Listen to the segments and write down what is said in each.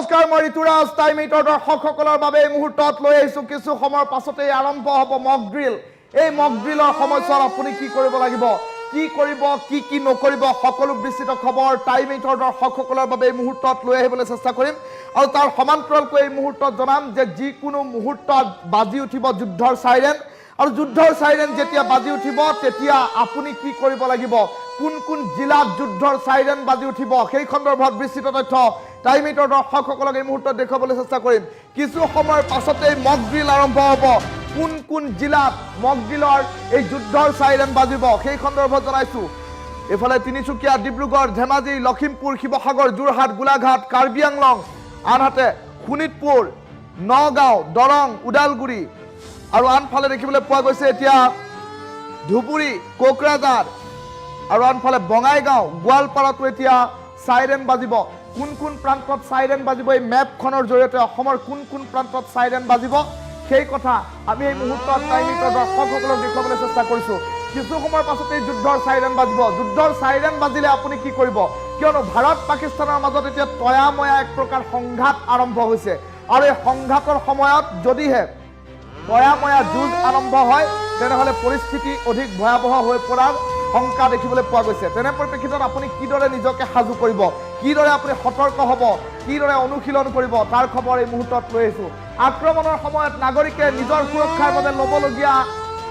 নমস্কাৰ মই ঋতুৰাজ টাইমিটৰ দৰ্শকসকলৰ বাবে এই মুহূৰ্তত লৈ আহিছোঁ কিছু সময়ৰ পাছতেই আৰম্ভ হ'ব মক ড্ৰিল। এই মক ড্ৰিলৰ সময়ছোৱাত আপুনি কি কৰিব লাগিব, কি কৰিব কি নকৰিব সকলো বিস্তৃত খবৰ টাইমিটৰ দৰ্শকসকলৰ বাবে এই মুহূৰ্তত লৈ আহিবলৈ চেষ্টা কৰিম। আৰু তাৰ সমান্তৰালকৈ এই মুহূৰ্তত জনাম যে যিকোনো মুহূৰ্তত বাজি উঠিব যুদ্ধৰ চাইৰেন, আৰু যুদ্ধৰ চাইৰেন যেতিয়া বাজি উঠিব তেতিয়া আপুনি কি কৰিব লাগিব, কোন জিলাত যুদ্ধৰ চাইৰেন বাজি উঠিব সেই সন্দৰ্ভত বিস্তৃত তথ্য টাইমিটৰ দৰ্শকসকলক এই মুহূৰ্তত দেখুৱাবলৈ চেষ্টা কৰিম। কিছু সময়ৰ পাছতেই মক ড্ৰিল আৰম্ভ হ'ব। কোন জিলাত মক ড্ৰিলৰ এই যুদ্ধৰ চাইৰেন বাজিব সেই সন্দৰ্ভত জনাইছোঁ। এইফালে তিনিচুকীয়া, ডিব্ৰুগড়, ধেমাজি, লখিমপুৰ, শিৱসাগৰ, যোৰহাট, গোলাঘাট, কাৰ্বি আংলং, আনহাতে শোণিতপুৰ, নগাঁও, দৰং, ওদালগুৰি, আৰু আনফালে দেখিবলৈ পোৱা গৈছে এতিয়া ধুবুৰী, কোকৰাঝাৰ, আৰু আনফালে বঙাইগাঁও, গোৱালপাৰাতো এতিয়া চাইৰেন বাজিব। কোন প্ৰান্তত চাইৰেন বাজিব এই মেপখনৰ জৰিয়তে অসমৰ কোন প্ৰান্তত চাইৰেন বাজিব সেই কথা আমি এই মুহূৰ্তত টাইমিটৰ দৰ্শকসকলক দেখুৱাবলৈ চেষ্টা কৰিছোঁ। কিছু সময়ৰ পাছতেই যুদ্ধৰ চাইৰেন বাজিব। যুদ্ধৰ চাইৰেন বাজিলে আপুনি কি কৰিব, কিয়নো ভাৰত পাকিস্তানৰ মাজত এতিয়া তয়াময়া এক প্ৰকাৰ সংঘাত আৰম্ভ হৈছে, আৰু এই সংঘাতৰ সময়ত যদিহে তয়াময়া যুঁজ আৰম্ভ হয় তেনেহ'লে পৰিস্থিতি অধিক ভয়াৱহ হৈ পৰাৰ শংকা দেখিবলৈ পোৱা গৈছে। তেনে পৰিপ্ৰেক্ষিতত আপুনি কিদৰে নিজকে সাজু কৰিব, কিদৰে আপুনি সতৰ্ক হ'ব, কিদৰে অনুশীলন কৰিব তাৰ খবৰ এই মুহূৰ্তত লৈ আহিছোঁ। আক্ৰমণৰ সময়ত নাগৰিকে নিজৰ সুৰক্ষাৰ বাবে ল'বলগীয়া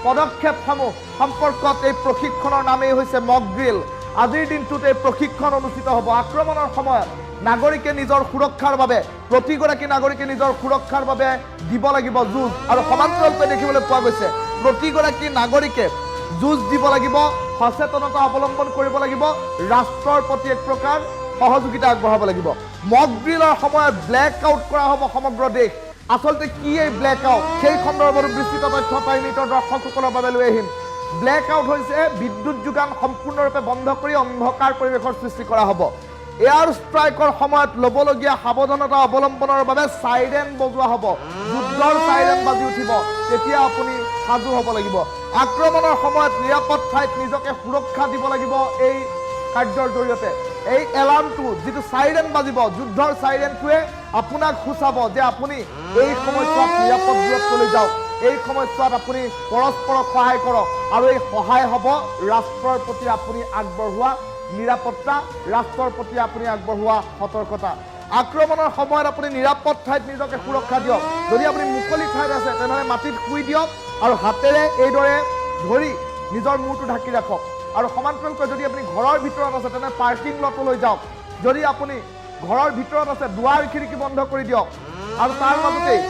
পদক্ষেপসমূহ সম্পৰ্কত এই প্ৰশিক্ষণৰ নামেই হৈছে মক ড্ৰিল। আজিৰ দিনটোত এই প্ৰশিক্ষণ অনুষ্ঠিত হ'ব। আক্ৰমণৰ সময়ত নাগৰিকে নিজৰ সুৰক্ষাৰ বাবে, প্ৰতিগৰাকী নাগৰিকে নিজৰ সুৰক্ষাৰ বাবে দিব লাগিব যুঁজ, আৰু সমান্তৰালকৈ দেখিবলৈ পোৱা গৈছে প্ৰতিগৰাকী নাগৰিকে যুঁজ দিব লাগিব, সচেতনতা অৱলম্বন কৰিব লাগিব, ৰাষ্ট্ৰৰ প্ৰতি এক প্ৰকাৰ সহযোগিতা আগবঢ়াব লাগিব। মক ড্ৰিলৰ সময়ত ব্লেক আউট কৰা হ'ব সমগ্ৰ দেশ। আচলতে কি এই ব্লেক আউট সেই সন্দৰ্ভত বিস্তৃত তথ্য টাইমিটৰ দৰ্শকসকলৰ বাবে লৈ আহিম। ব্লেক আউট হৈছে বিদ্যুৎ যোগান সম্পূৰ্ণৰূপে বন্ধ কৰি অন্ধকাৰ পৰিৱেশৰ সৃষ্টি কৰা হ'ব। এয়াৰ ষ্ট্ৰাইকৰ সময়ত ল'বলগীয়া সাৱধানতা অৱলম্বনৰ বাবে চাইৰেন বজোৱা হ'ব। যুদ্ধৰ চাইৰেন বাজি উঠিব তেতিয়া আপুনি সাজু হ'ব লাগিব। আক্ৰমণৰ সময়ত নিৰাপদ ঠাইত নিজকে সুৰক্ষা দিব লাগিব। এই কাৰ্যৰ জৰিয়তে এই এলাৰ্মটো যিটো চাইৰেন বাজিব, যুদ্ধৰ চাইৰেনটোৱে আপোনাক সূচাব যে আপুনি এই সময়ছোৱাত নিৰাপদ দূৰত্বলৈ যাওক, এই সময়ছোৱাত আপুনি পৰস্পৰক সহায় কৰক, আৰু এই সহায় হ'ব ৰাষ্ট্ৰৰ প্ৰতি আপুনি আগবঢ়োৱা নিৰাপত্তা, ৰাষ্ট্ৰৰ প্ৰতি আপুনি আগবঢ়োৱা সতৰ্কতা। আক্ৰমণৰ সময়ত আপুনি নিৰাপদ ঠাইত নিজকে সুৰক্ষা দিয়ক। যদি আপুনি মুকলি ঠাইত আছে তেনেহ'লে মাটিত শুই দিয়ক আৰু হাতেৰে এইদৰে ধৰি নিজৰ মূৰটো ঢাকি ৰাখক। আৰু সমান্তৰালকৈ যদি আপুনি ঘৰৰ ভিতৰত আছে তেনে পাৰ্কিং লটলৈ যাওক। যদি আপুনি ঘৰৰ ভিতৰত আছে দুৱাৰ খিৰিকী বন্ধ কৰি দিয়ক। আৰু তাৰ মাজতেই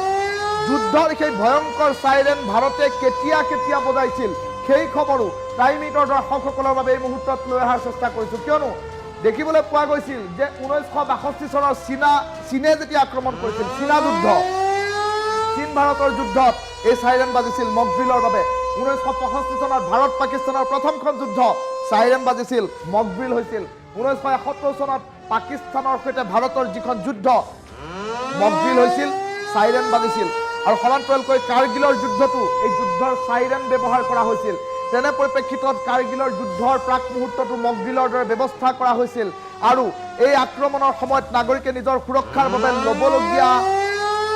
যুদ্ধৰ সেই ভয়ংকৰ চাইৰেন ভাৰতে কেতিয়া বজাইছিল সেই খবৰো টাইমিটৰ দৰ্শকসকলৰ বাবে এই মুহূৰ্তত লৈ অহাৰ চেষ্টা কৰিছোঁ। কিয়নো দেখিবলৈ পোৱা গৈছিল যে 1962 চনৰ চীনে যেতিয়া আক্ৰমণ কৰিছিল, চীনা যুদ্ধ, চীন ভাৰতৰ যুদ্ধত এই চাইৰেন বাজিছিল মক ড্ৰিলৰ বাবে। 1965 চনত ভাৰত পাকিস্তানৰ প্ৰথমখন যুদ্ধ চাইৰেন বাজিছিল, মক ড্ৰিল হৈছিল। 1971 চনত পাকিস্তানৰ সৈতে ভাৰতৰ যিখন যুদ্ধ মক ড্ৰিল হৈছিল, চাইৰেন বাজিছিল। আৰু সমান্তৰালকৈ কাৰ্গিলৰ যুদ্ধতো এই যুদ্ধৰ চাইৰেন ব্যৱহাৰ কৰা হৈছিল। তেনে পৰিপ্ৰেক্ষিতত কাৰ্গিলৰ যুদ্ধৰ প্ৰাক মুহূৰ্ততো মক ড্ৰিলৰ দৰে ব্যৱস্থা কৰা হৈছিল। আৰু এই আক্ৰমণৰ সময়ত নাগৰিকে নিজৰ সুৰক্ষাৰ বাবে ল'বলগীয়া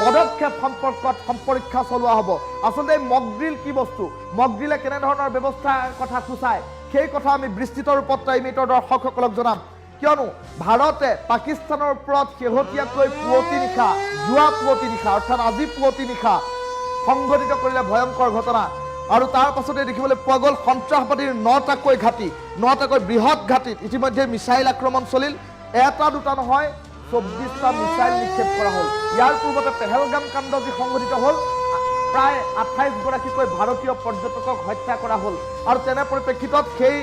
পদক্ষেপ সম্পৰ্কত সম্পৰীক্ষা চলোৱা হ'ব। আচলতে এই মক ড্ৰিল কি বস্তু, মক ড্ৰিলে কেনেধৰণৰ ব্যৱস্থাৰ কথা সূচায় সেই কথা আমি বিস্তৃত ৰূপত টাইমিটৰ দৰ্শকসকলক জনাম। কিয়নো ভাৰতে পাকিস্তানৰ ওপৰত শেহতীয়াকৈ যোৱা পুৱতি নিশা অৰ্থাৎ আজি পুৱতি নিশা সংঘটিত কৰিলে ভয়ংকৰ ঘটনা। আৰু তাৰ পাছতে দেখিবলৈ পোৱা গ'ল সন্ত্ৰাসবাদীৰ 9টাকৈ বৃহৎ ঘাটিত ইতিমধ্যে মিছাইল আক্ৰমণ চলিল। এটা দুটা নহয়, 24টা মিছাইল নিক্ষেপ কৰা হ'ল। ইয়াৰ পূৰ্বতে পেহেলগাম কাণ্ড যি সংঘটিত হ'ল, প্ৰায় 28গৰাকীকৈ ভাৰতীয় পৰ্যটকক হত্যা কৰা হ'ল। আৰু তেনে পৰিপ্ৰেক্ষিতত সেই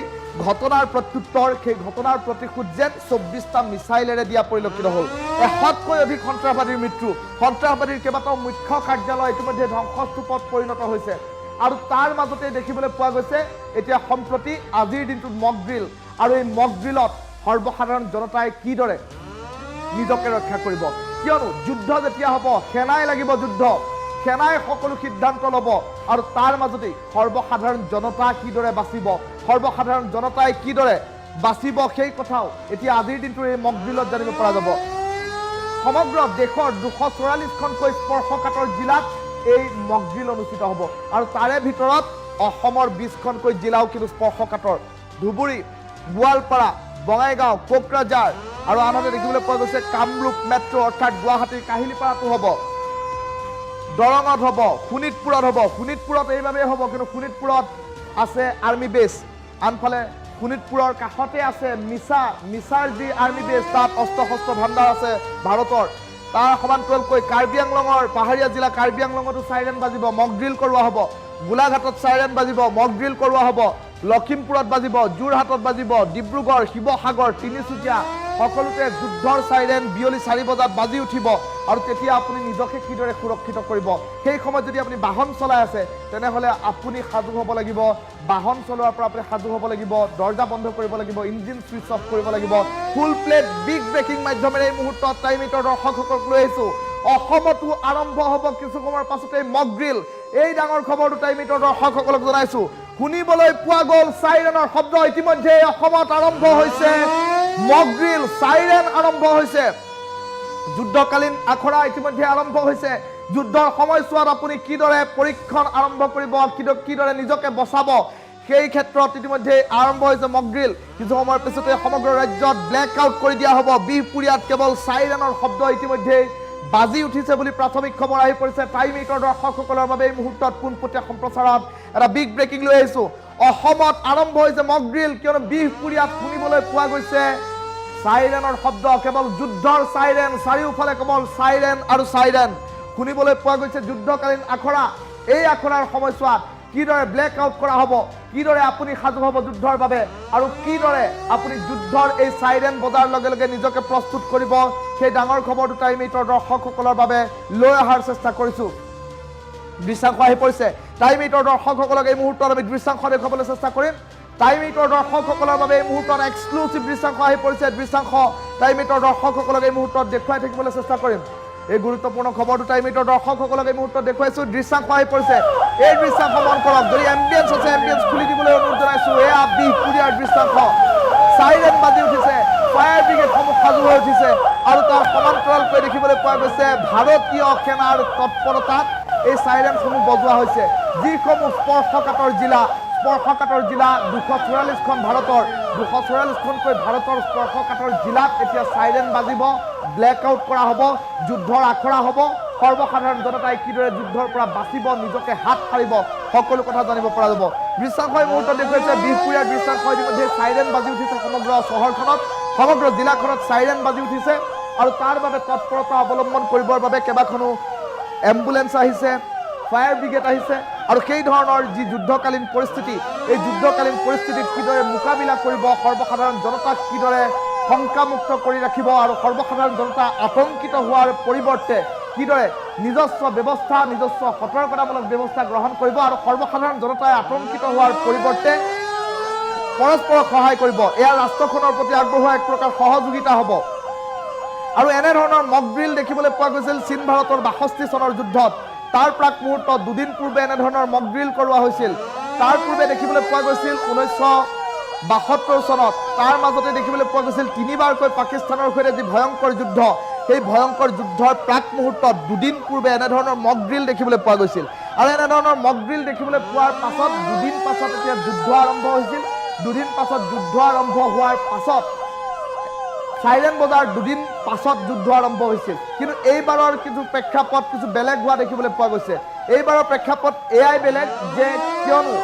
ঘটনাৰ প্ৰত্যুত্তৰ, সেই ঘটনাৰ প্ৰতিশোধ যেন 24টা মিছাইলেৰে দিয়া পৰিলক্ষিত হ'ল। 100তকৈ অধিক সন্ত্ৰাসবাদীৰ মৃত্যু, সন্ত্ৰাসবাদীৰ কেইবাটাও মুখ্য কাৰ্যালয় ইতিমধ্যে ধ্বংসস্তূপত পৰিণত হৈছে। আৰু তাৰ মাজতে দেখিবলৈ পোৱা গৈছে এতিয়া সম্প্ৰতি আজিৰ দিনটোত মক ড্ৰিল, আৰু এই মক ড্ৰিলত সৰ্বসাধাৰণ জনতাই কিদৰে নিজকে ৰক্ষা কৰিব। কিয়নো যুদ্ধ যেতিয়া হ'ব সেনাই লাগিব, যুদ্ধ সেনাই সকলো সিদ্ধান্ত ল'ব, আৰু তাৰ মাজতেই সৰ্বসাধাৰণ জনতা কিদৰে বাচিব, সৰ্বসাধাৰণ জনতাই কিদৰে বাচিব সেই কথাও এতিয়া আজিৰ দিনটোৰ এই মক ড্ৰিলত জানিব পৰা যাব। সমগ্ৰ দেশৰ 244খনকৈ স্পৰ্শকাতৰ জিলাত এই মক ড্ৰিল অনুষ্ঠিত হ'ব আৰু তাৰে ভিতৰত অসমৰ 20খনকৈ জিলাও কিন্তু স্পৰ্শকাতৰ ধুবুৰী গোৱালপাৰা বঙাইগাঁও কোকৰাঝাৰ আৰু আনহাতে দেখিবলৈ পোৱা গৈছে কামৰূপ মেট্ৰ অৰ্থাৎ গুৱাহাটীৰ কাহিলীপাৰাটো হ'ব দৰঙত হ'ব শোণিতপুৰত হ'ব শোণিতপুৰত এইভাৱেই হ'ব কিন্তু শোণিতপুৰত আছে আৰ্মি বেছ আনফালে শোণিতপুৰৰ কাষতে আছে মিছাৰ যি আৰ্মি বেছ তাত অস্ত্ৰ শস্ত্ৰ ভাণ্ডাৰ আছে ভাৰতৰ তাৰ সমান্তৰালকৈ কাৰ্বি আংলঙৰ পাহাৰীয়া জিলা কাৰ্বি আংলঙতো চাইৰেন বাজিব মক ড্ৰিল কৰোৱা হ'ব গোলাঘাটত চাইৰেন বাজিব মক ড্ৰিল কৰোৱা হ'ব লখিমপুৰত বাজিব যোৰহাটত বাজিব ডিব্ৰুগড় শিৱসাগৰ তিনিচুকীয়া সকলোতে যুদ্ধৰ চাইৰেন বিয়লি 4 বজাত বাজি উঠিব আৰু তেতিয়া আপুনি নিজকে কিদৰে সুৰক্ষিত কৰিব সেই সময়ত যদি আপুনি বাহন চলাই আছে তেনেহ'লে আপুনি সাজু হ'ব লাগিব বাহন চলোৱাৰ পৰা আপুনি সাজু হ'ব লাগিব দৰ্জা বন্ধ কৰিব লাগিব ইঞ্জিন সুইচ অফ কৰিব লাগিব ফুল প্লেট বিগ ব্ৰেকিং মাধ্যমেৰে এই মুহূৰ্তত টাইম মিটাৰ দৰ্শকসকলক লৈ আহিছোঁ অসমতো আৰম্ভ হ'ব কিছু সময়ৰ পাছতে মক ড্ৰিল এই ডাঙৰ খবৰটো টাইম মিটাৰ দৰ্শকসকলক জনাইছোঁ শুনিবলৈ পোৱা গ'ল চাইৰেনৰ শব্দ ইতিমধ্যে অসমত আৰম্ভ হৈছে মক ড্ৰিল চাইৰেন আৰম্ভ হৈছে যুদ্ধকালীন আখৰা ইতিমধ্যে আৰম্ভ হৈছে যুদ্ধৰ সময়ছোৱাত আপুনি কিদৰে পৰীক্ষণ আৰম্ভ কৰিব কিদৰে নিজকে বচাব সেই ক্ষেত্ৰত ইতিমধ্যে আৰম্ভ হৈছে মক ড্ৰিল কিছু সময়ৰ পিছতে সমগ্ৰ ৰাজ্যত ব্লেক আউট কৰি দিয়া হ'ব বিহপুৰীয়াত কেৱল চাইৰেনৰ শব্দ ইতিমধ্যে বাজি উঠিছে বুলি প্ৰাথমিক খবৰ আহি পৰিছে টাইম মিটাৰ দৰ্শকসকলৰ বাবে এই মুহূৰ্তত পোনপটীয়া সম্প্ৰচাৰত এটা বিগ ব্ৰেকিং লৈ আহিছোঁ অসমত আৰম্ভ হৈছে মক ড্ৰিল কিয়নো বিহপুৰীয়াত শুনিবলৈ পোৱা গৈছে চাইৰেনৰ শব্দ কেৱল যুদ্ধৰ চাইৰেন চাৰিওফালে কেৱল চাইৰেন আৰু চাইৰেন শুনিবলৈ পোৱা গৈছে যুদ্ধকালীন আখৰা এই আখৰাৰ সময়ছোৱাত কিদৰে ব্লেক আউট কৰা হ'ব কিদৰে আপুনি সাজু হ'ব যুদ্ধৰ বাবে আৰু কিদৰে আপুনি যুদ্ধৰ এই চাইৰেন বজাৰ লগে লগে নিজকে প্ৰস্তুত কৰিব সেই ডাঙৰ খবৰটো টাইম মিটাৰ দৰ্শকসকলৰ বাবে লৈ অহাৰ চেষ্টা কৰিছোঁ দৃশ্যাংশ আহি পৰিছে টাইম মিটাৰ দৰ্শকসকলক এই মুহূৰ্তত আমি দৃশ্যাংশ দেখুৱাবলৈ চেষ্টা কৰিম টাইম মিটাৰ দৰ্শকসকলৰ বাবে এই মুহূৰ্তত এক্সক্লুচিভ দৃশ্যাংশ আহি পৰিছে দৃশ্যাংশ টাইম মিটাৰ দৰ্শকসকলক এই মুহূৰ্তত দেখুৱাই থাকিবলৈ চেষ্টা কৰিম এই গুৰুত্বপূৰ্ণ খবৰটো টাইম মিটাৰ দৰ্শকসকলক এই মুহূৰ্তত দেখুৱাইছোঁ দৃশ্যাংশ আহি পৰিছে এই দৃশ্যাংশ মন কৰক যদি এম্বিয়েন্স আছে এম্বিয়েন্স খুলি দিবলৈ অনুৰোধ জনাইছোঁ এয়া বিহপুৰীয়াৰ দৃশ্যাংশ চাইৰেন বাজি উঠিছে ফায়াৰ ব্ৰিগেডসমূহ সাজু হৈ উঠিছে আৰু তাৰ সমান্তৰালকৈ দেখিবলৈ পোৱা গৈছে ভাৰতীয় সেনাৰ তৎপৰতাত এই চাইৰেনসমূহ বজোৱা হৈছে যিসমূহ স্পৰ্শকাতৰ জিলা 244খন ভাৰতৰ 244খনকৈ ভাৰতৰ স্পৰ্শকাতৰ জিলাত এতিয়া চাইৰেন বাজিব ব্লেক আউট কৰা হ'ব যুদ্ধৰ আখৰা হ'ব সৰ্বসাধাৰণ জনতাই কিদৰে যুদ্ধৰ পৰা বাচিব নিজকে হাত সাৰিব সকলো কথা জানিব পৰা যাব দৃশ্যাংশ এই মুহূৰ্তত দেখুৱাইছে বিহপুৰীয়াৰ দৃশ্যাংশ ইতিমধ্যে চাইৰেন বাজি উঠিছে সমগ্ৰ চহৰখনত সমগ্ৰ জিলাখনত চাইৰেন বাজি উঠিছে আৰু তাৰ বাবে তৎপৰতা অৱলম্বন কৰিবৰ বাবে কেইবাখনো এম্বুলেন্স আহিছে ফায়াৰ ব্ৰিগেড আহিছে আৰু সেই ধৰণৰ যি যুদ্ধকালীন পৰিস্থিতি এই যুদ্ধকালীন পৰিস্থিতিত কিদৰে মোকাবিলা কৰিব সৰ্বসাধাৰণ জনতাক কিদৰে শংকামুক্ত কৰি ৰাখিব আৰু সৰ্বসাধাৰণ জনতা আতংকিত হোৱাৰ পৰিৱৰ্তে কিদৰে নিজস্ব ব্যৱস্থা নিজস্ব সতৰ্কতামূলক ব্যৱস্থা গ্ৰহণ কৰিব আৰু সৰ্বসাধাৰণ জনতাই আতংকিত হোৱাৰ পৰিৱৰ্তে পৰস্পৰক সহায় কৰিব এয়া ৰাষ্ট্ৰখনৰ প্ৰতি আগবঢ়োৱা এক প্ৰকাৰ সহযোগিতা হ'ব আৰু এনেধৰণৰ মক ড্ৰিল দেখিবলৈ পোৱা গৈছিল চীন ভাৰতৰ 62 চনৰ যুদ্ধত তাৰ প্ৰাক মুহূৰ্তত দুদিন পূৰ্বে এনেধৰণৰ মক ড্ৰিল কৰোৱা হৈছিল তাৰ পূৰ্বে দেখিবলৈ পোৱা গৈছিল 1972 চনত তাৰ মাজতে দেখিবলৈ পোৱা গৈছিল তিনিবাৰকৈ পাকিস্তানৰ সৈতে যি ভয়ংকৰ যুদ্ধ সেই ভয়ংকৰ যুদ্ধৰ প্ৰাক মুহূৰ্তত দুদিন পূৰ্বে এনেধৰণৰ মক ড্ৰিল দেখিবলৈ পোৱা গৈছিল আৰু এনেধৰণৰ মক ড্ৰিল দেখিবলৈ পোৱাৰ পাছত দুদিন পাছত এতিয়া যুদ্ধ আৰম্ভ হৈছিল দুদিন পাছত যুদ্ধ আৰম্ভ হোৱাৰ পাছত চাইৰেন বজাৰ দুদিন পাছত যুদ্ধ আৰম্ভ হৈছিল কিন্তু এইবাৰৰ কিছু প্ৰেক্ষাপট কিছু বেলেগ হোৱা দেখিবলৈ পোৱা গৈছে এইবাৰৰ প্ৰেক্ষাপট এয়াই বেলেগ যে কিয়নো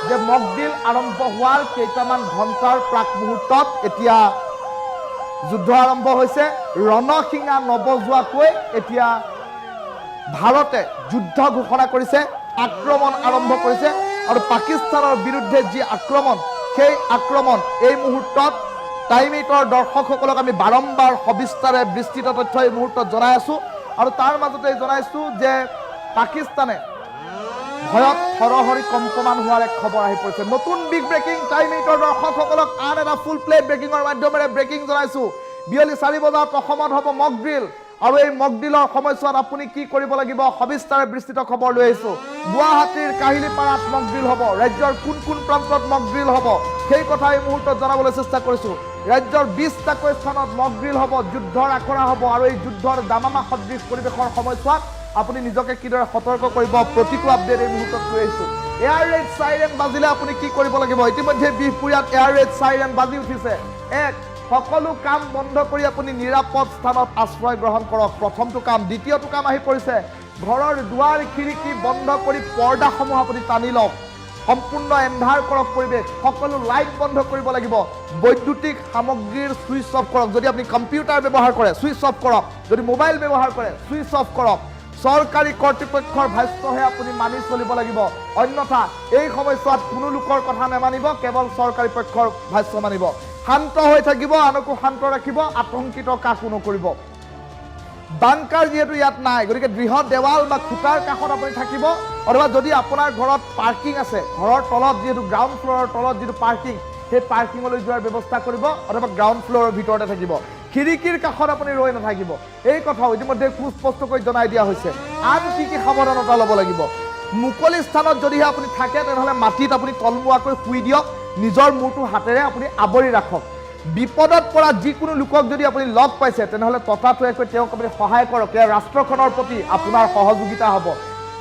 যে মক ড্ৰিল আৰম্ভ হোৱাৰ কেইটামান ঘণ্টাৰ প্ৰাক মুহূৰ্তত এতিয়া যুদ্ধ আৰম্ভ হৈছে ৰণসিঙা নবজোৱাকৈ এতিয়া ভাৰতে যুদ্ধ ঘোষণা কৰিছে আক্ৰমণ আৰম্ভ কৰিছে আৰু পাকিস্তানৰ বিৰুদ্ধে যি আক্ৰমণ সেই আক্ৰমণ এই মুহূৰ্তত টাইম মিটাৰ দৰ্শকসকলক আমি বাৰম্বাৰ সবিস্তাৰে বিস্তৃত তথ্য এই মুহূৰ্তত জনাই আছোঁ আৰু তাৰ মাজতে জনাইছোঁ যে পাকিস্তানে ভয়ত থৰহৰি কম্পমান হোৱাৰ এক খবৰ আহি পৰিছে নতুন বিগ ব্ৰেকিং টাইম মিটাৰ দৰ্শকসকলক আন এটা ফুল প্লেট ব্ৰেকিঙৰ মাধ্যমেৰে ব্ৰেকিং জনাইছোঁ বিয়লি 4 বজাত অসমত হ'ব মক ড্ৰিল আৰু এই মক ড্ৰিলৰ সময়ছোৱাত আপুনি কি কৰিব লাগিব সবিস্তাৰে বিস্তৃত খবৰ লৈ আহিছোঁ গুৱাহাটীৰ কাহিলীপাৰাত মক ড্ৰিল হ'ব ৰাজ্যৰ কোন কোন প্ৰান্তত মক ড্ৰিল হ'ব সেই কথা এই মুহূৰ্তত জনাবলৈ চেষ্টা কৰিছোঁ। ৰাজ্যৰ 20টাকৈ স্থানত মক ড্ৰিল হ'ব, যুদ্ধৰ আখৰা হ'ব আৰু এই যুদ্ধৰ দামামা সদৃশ পৰিৱেশৰ সময়ছোৱাত আপুনি নিজকে কিদৰে সতৰ্ক কৰিব প্ৰতিটো আপডেট এই মুহূৰ্তত লৈ আহিছোঁ। এয়াৰ ৰেড চাইৰেন বাজিলে আপুনি কি কৰিব লাগিব? ইতিমধ্যে বিহপুৰীয়াত এয়াৰ ৰেড চাইৰেন বাজি উঠিছে। সকলো কাম বন্ধ কৰি আপুনি নিৰাপদ স্থানত আশ্ৰয় গ্ৰহণ কৰক, প্ৰথমটো কাম। দ্বিতীয়টো কাম আহি পৰিছে, ঘৰৰ দুৱাৰ খিৰিকী বন্ধ কৰি পৰ্দাসমূহ আপুনি টানি লওক, সম্পূৰ্ণ এন্ধাৰ কৰক পৰিৱেশ, সকলো লাইট বন্ধ কৰিব লাগিব, বৈদ্যুতিক সামগ্ৰীৰ ছুইচ অফ কৰক। যদি আপুনি কম্পিউটাৰ ব্যৱহাৰ কৰে ছুইচ অফ কৰক, যদি মোবাইল ব্যৱহাৰ কৰে ছুইচ অফ কৰক। চৰকাৰী কৰ্তৃপক্ষৰ ভাষ্যহে আপুনি মানি চলিব লাগিব, অন্যথা এই সময়ছোৱাত কোনো লোকৰ কথা নেমানিব, কেৱল চৰকাৰী পক্ষৰ ভাষ্য মানিব। শান্ত হৈ থাকিব, আনকো শান্ত ৰাখিব, আতংকিত কাকো নকৰিব। বাংকাৰ যিহেতু ইয়াত নাই, গতিকে দৃঢ় দেৱাল বা খুঁটাৰ কাষত আপুনি থাকিব, অথবা যদি আপোনাৰ ঘৰত পাৰ্কিং আছে, ঘৰৰ তলত যিহেতু গ্ৰাউণ্ড ফ্ল'ৰৰ তলত যিটো পাৰ্কিং, সেই পাৰ্কিঙলৈ যোৱাৰ ব্যৱস্থা কৰিব, অথবা গ্ৰাউণ্ড ফ্ল'ৰৰ ভিতৰতে থাকিব। খিৰিকীৰ কাষত আপুনি ৰৈ নাথাকিব। এই কথাও ইতিমধ্যে সুস্পষ্টকৈ জনাই দিয়া হৈছে। আন কি কি সাৱধানতা ল'ব লাগিব? মুকলি স্থানত যদিহে আপুনি থাকে তেনেহ'লে মাটিত আপুনি তলমুৱাকৈ শুই দিয়ক, নিজৰ মূৰটো হাতেৰে আপুনি আৱৰি ৰাখক। বিপদত পৰা যিকোনো লোকক যদি আপুনি লগ পাইছে তেনেহ'লে ততাতৈয়াকৈ তেওঁক আপুনি সহায় কৰক, এয়া ৰাষ্ট্ৰখনৰ প্ৰতি আপোনাৰ সহযোগিতা হ'ব।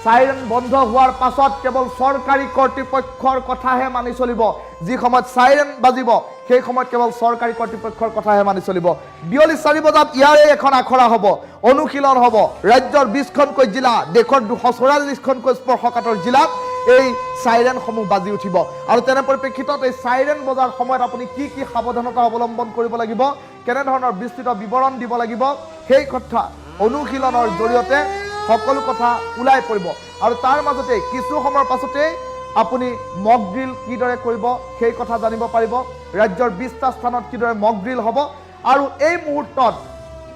চাইৰেন বন্ধ হোৱাৰ পাছত কেৱল চৰকাৰী কৰ্তৃপক্ষৰ কথাহে মানি চলিব। যি সময়ত চাইৰেন বাজিব সেই সময়ত কেৱল চৰকাৰী কৰ্তৃপক্ষৰ কথাহে মানি চলিব। বিয়লি 4 বজাত ইয়াৰে এখন আখৰা হ'ব, অনুশীলন হ'ব। ৰাজ্যৰ 20খনকৈ জিলা, দেশৰ 244খনকৈ স্পৰ্শকাতৰ জিলাত এই চাইৰেনসমূহ বাজি উঠিব। আৰু তেনে পৰিপ্ৰেক্ষিতত এই চাইৰেন বজাৰ সময়ত আপুনি কি কি সাৱধানতা অৱলম্বন কৰিব লাগিব, কেনেধৰণৰ বিস্তৃত বিৱৰণ দিব লাগিব, সেই কথা অনুশীলনৰ জৰিয়তে সকলো কথা ওলাই পৰিব। আৰু তাৰ মাজতে কিছু সময়ৰ পাছতেই আপুনি মক ড্ৰিল কিদৰে কৰিব সেই কথা জানিব পাৰিব। ৰাজ্যৰ 20টা স্থানত কিদৰে মক ড্ৰিল হ'ব। আৰু এই মুহূৰ্তত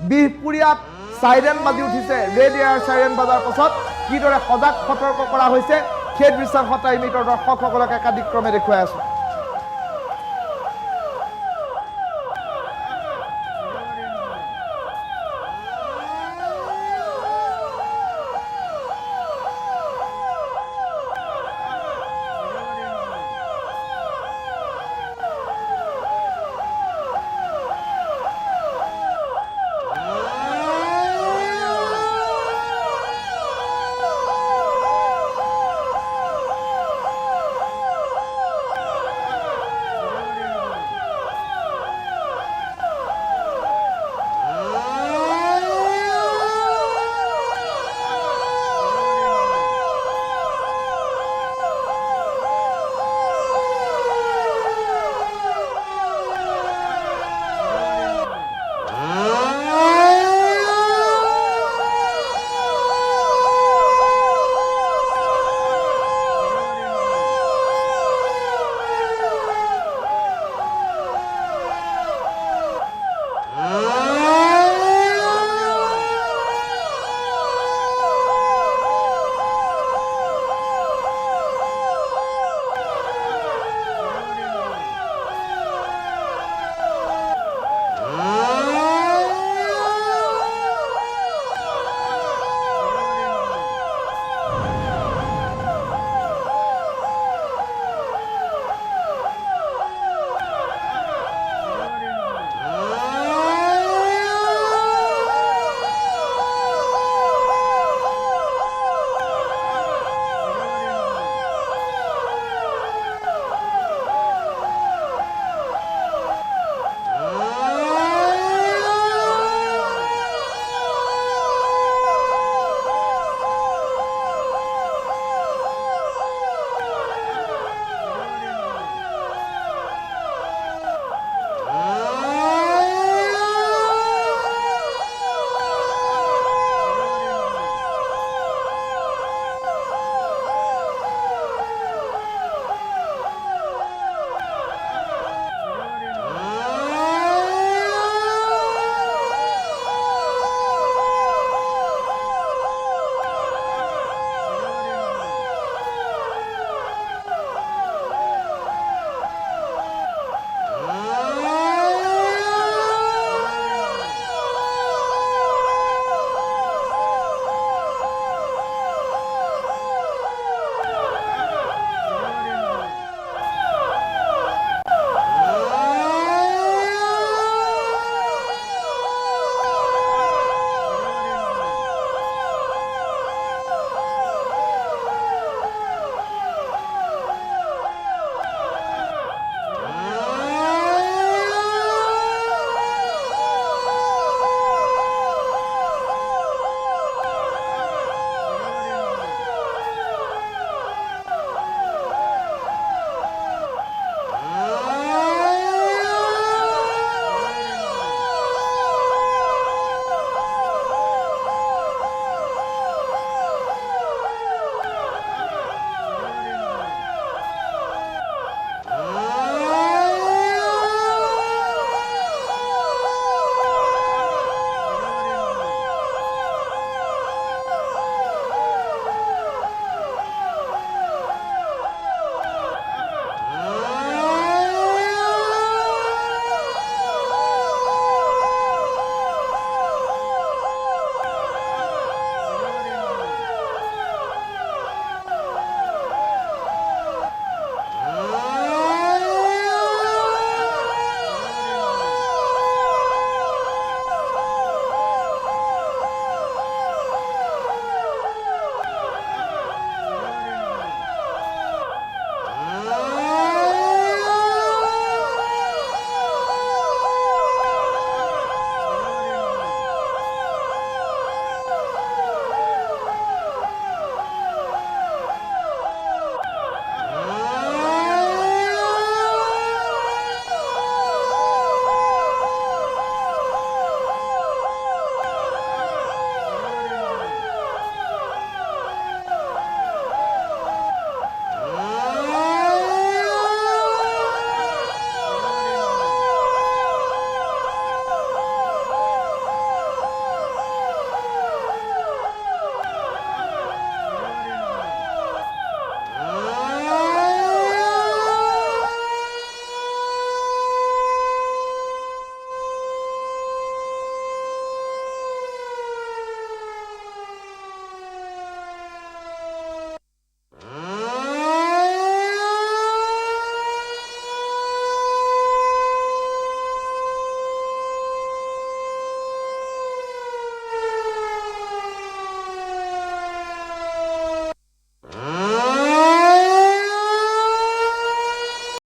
বিহপুৰীয়াত চাইৰেন বাজি উঠিছে, ৰেড এয়াৰ চাইৰেন বজাৰ পাছত কিদৰে সজাগ সতৰ্ক কৰা হৈছে সেই দৃশ্যাংশ টাইমিটৰ দৰ্শকসকলক একাদিক্ৰমে দেখুৱাই আছোঁ।